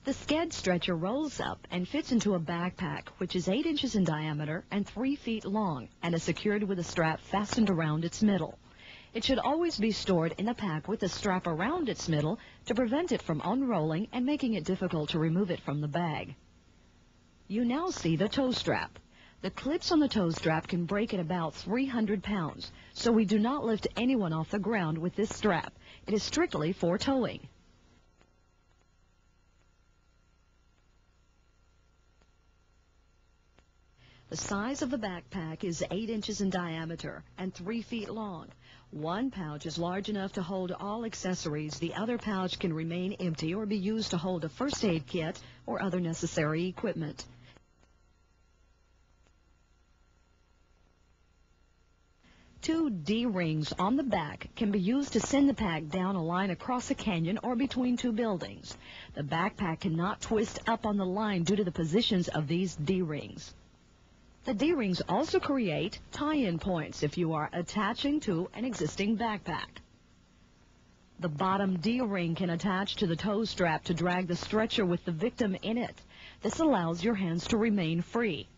The Sked stretcher rolls up and fits into a backpack, which is 8 inches in diameter and 3 feet long, and is secured with a strap fastened around its middle. It should always be stored in a pack with a strap around its middle to prevent it from unrolling and making it difficult to remove it from the bag. You now see the toe strap. The clips on the toe strap can break at about 300 pounds, so we do not lift anyone off the ground with this strap. It is strictly for towing. The size of the backpack is 8 inches in diameter and 3 feet long. One pouch is large enough to hold all accessories. The other pouch can remain empty or be used to hold a first aid kit or other necessary equipment. Two D-rings on the back can be used to send the pack down a line across a canyon or between two buildings. The backpack cannot twist up on the line due to the positions of these D-rings. The D-rings also create tie-in points if you are attaching to an existing backpack. The bottom D-ring can attach to the toe strap to drag the stretcher with the victim in it. This allows your hands to remain free.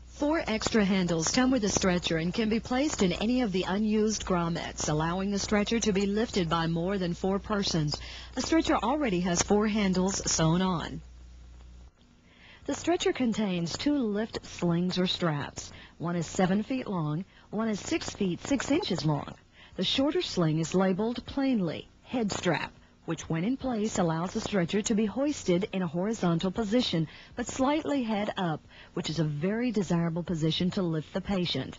4 extra handles come with the stretcher and can be placed in any of the unused grommets, allowing the stretcher to be lifted by more than 4 persons. The stretcher already has 4 handles sewn on. The stretcher contains 2 lift slings or straps. One is 7 feet long, one is 6 feet 6 inches long. The shorter sling is labeled plainly head strap, which when in place allows the stretcher to be hoisted in a horizontal position, but slightly head up, which is a very desirable position to lift the patient.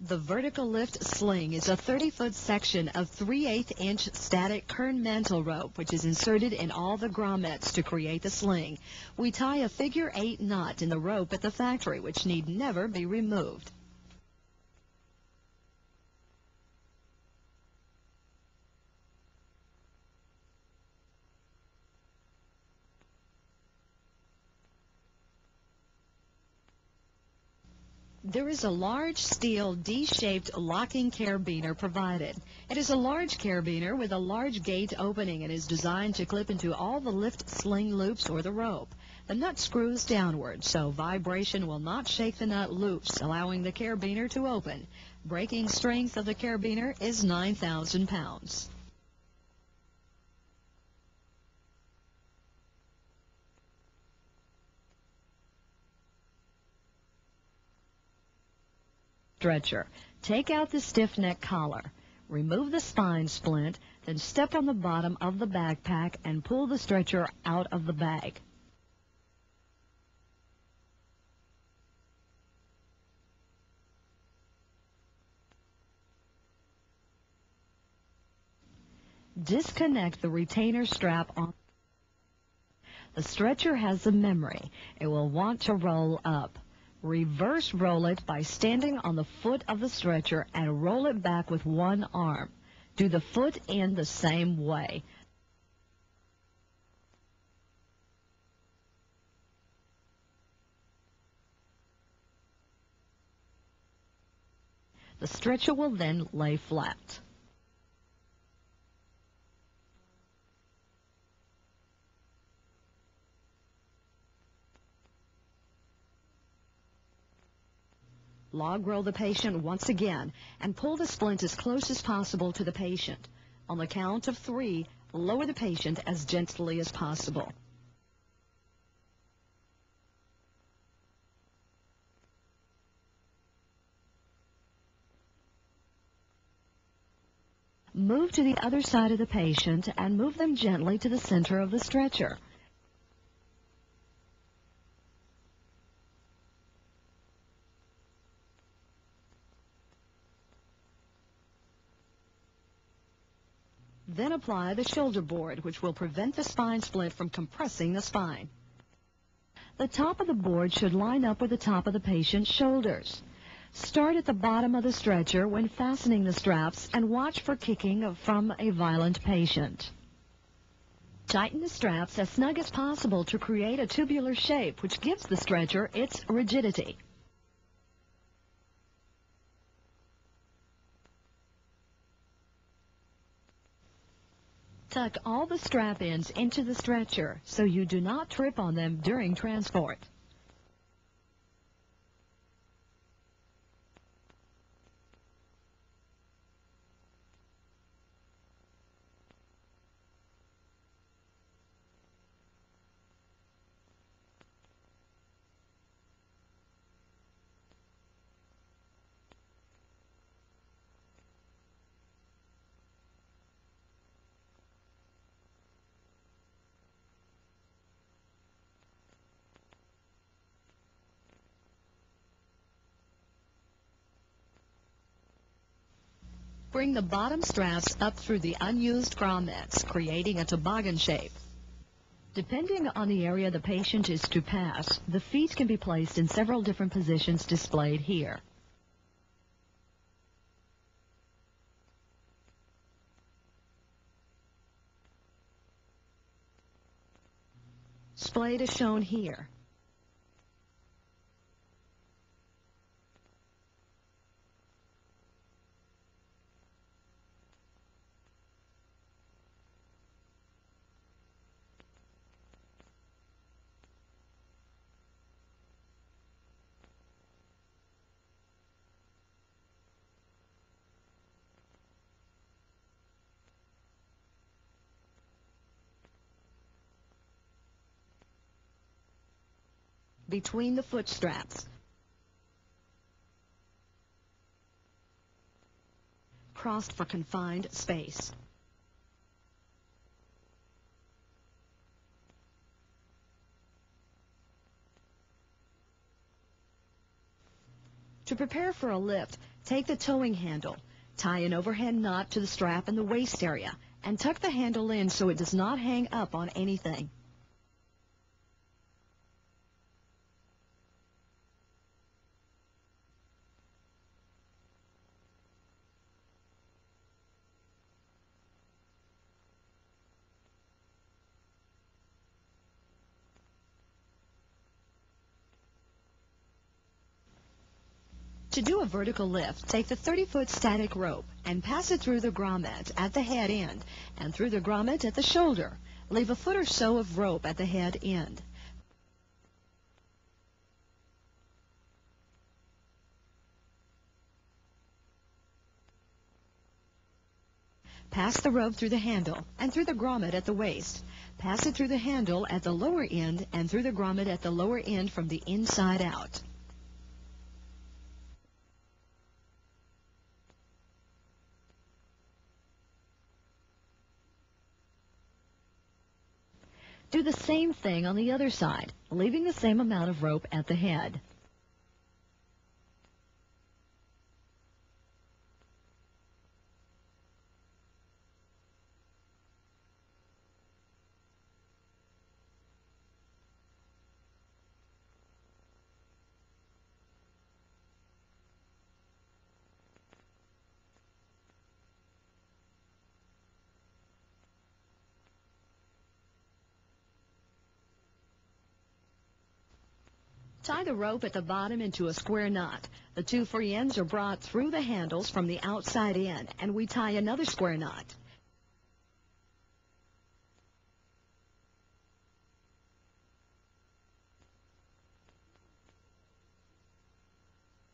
The vertical lift sling is a 30-foot section of 3/8-inch static kern mantle rope, which is inserted in all the grommets to create the sling. We tie a figure 8 knot in the rope at the factory, which need never be removed. There is a large steel D-shaped locking carabiner provided. It is a large carabiner with a large gate opening and is designed to clip into all the lift sling loops or the rope. The nut screws downward, so vibration will not shake the nut loose, allowing the carabiner to open. Breaking strength of the carabiner is 9,000 pounds. Stretcher. Take out the stiff neck collar. Remove the spine splint, then step on the bottom of the backpack and pull the stretcher out of the bag. Disconnect the retainer strap on. The stretcher has a memory. It will want to roll up. Reverse roll it by standing on the foot of the stretcher and roll it back with one arm. Do the foot in the same way. The stretcher will then lay flat. Log roll the patient once again and pull the splint as close as possible to the patient. On the count of 3, lower the patient as gently as possible. Move to the other side of the patient and move them gently to the center of the stretcher. Then apply the shoulder board, which will prevent the spine splint from compressing the spine. The top of the board should line up with the top of the patient's shoulders. Start at the bottom of the stretcher when fastening the straps and watch for kicking from a violent patient. Tighten the straps as snug as possible to create a tubular shape, which gives the stretcher its rigidity. Tuck all the strap ends into the stretcher so you do not trip on them during transport. Bring the bottom straps up through the unused grommets, creating a toboggan shape. Depending on the area the patient is to pass, the feet can be placed in several different positions displayed here. Splayed is shown here. Between the foot straps. Crossed for confined space. To prepare for a lift, take the towing handle, tie an overhead knot to the strap in the waist area, and tuck the handle in so it does not hang up on anything. To do a vertical lift, take the 30-foot static rope and pass it through the grommet at the head end and through the grommet at the shoulder. Leave a foot or so of rope at the head end. Pass the rope through the handle and through the grommet at the waist. Pass it through the handle at the lower end and through the grommet at the lower end from the inside out. Do the same thing on the other side, leaving the same amount of rope at the head. Tie the rope at the bottom into a square knot. The two free ends are brought through the handles from the outside in, and we tie another square knot.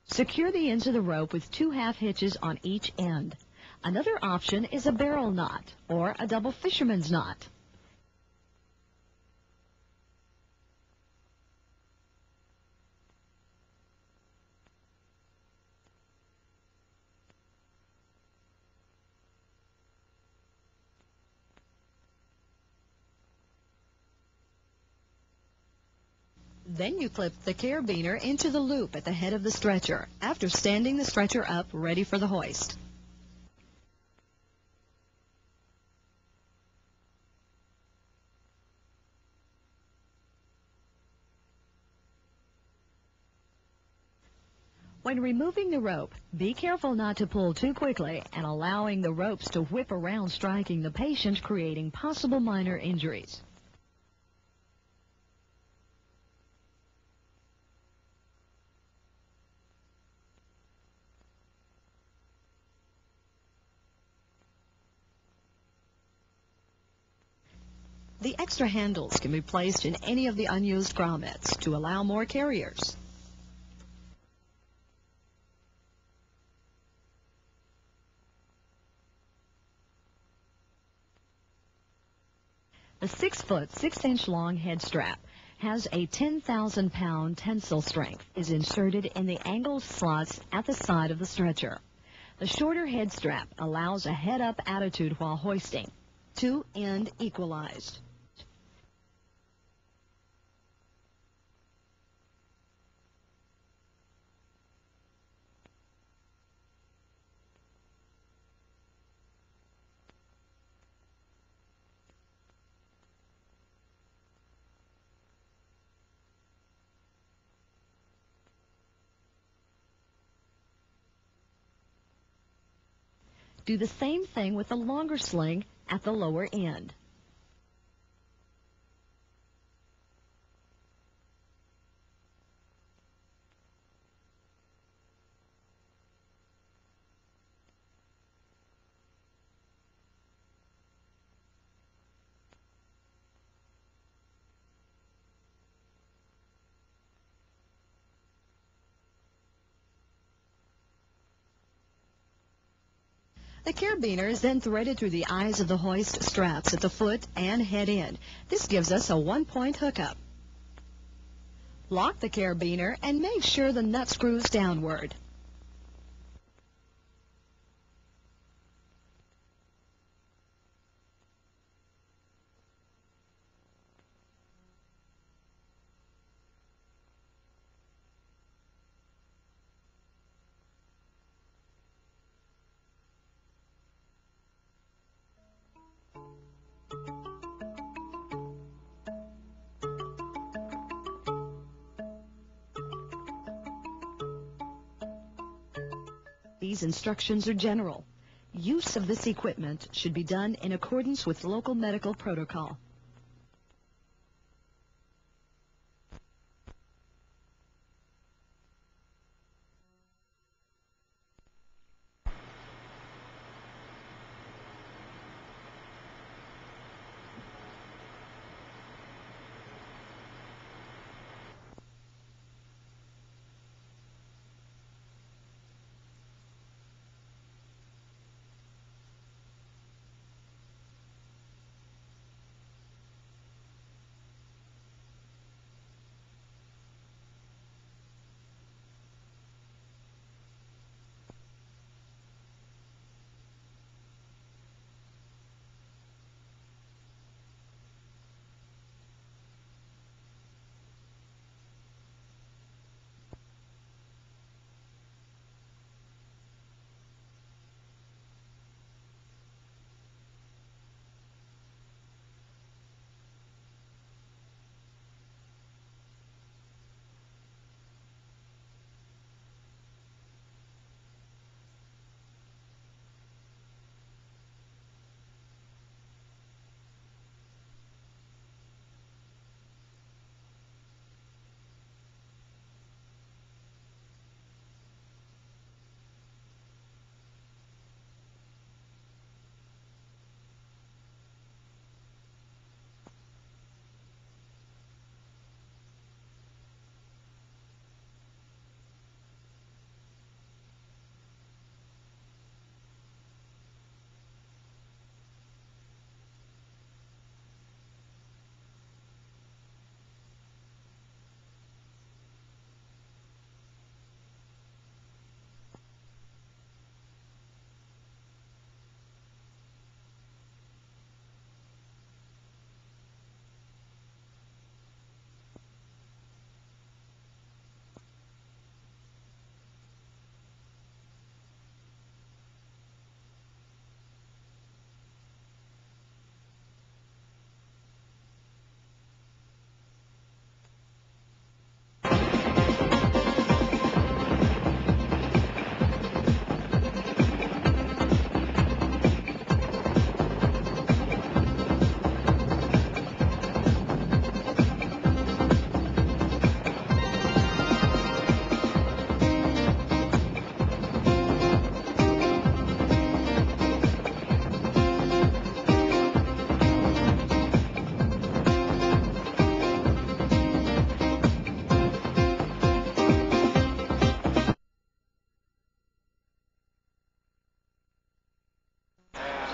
Secure the ends of the rope with 2 half hitches on each end. Another option is a barrel knot or a double fisherman's knot. Then you clip the carabiner into the loop at the head of the stretcher after standing the stretcher up ready for the hoist. When removing the rope, be careful not to pull too quickly and allowing the ropes to whip around, striking the patient, creating possible minor injuries. The extra handles can be placed in any of the unused grommets to allow more carriers. The 6-foot, 6-inch long head strap has a 10,000-pound tensile strength, is inserted in the angled slots at the side of the stretcher. The shorter head strap allows a head-up attitude while hoisting. Two-end equalized. Do the same thing with the longer sling at the lower end. The carabiner is then threaded through the eyes of the hoist straps at the foot and head end. This gives us a one-point hookup. Lock the carabiner and make sure the nut screws downward. These instructions are general. Use of this equipment should be done in accordance with local medical protocol.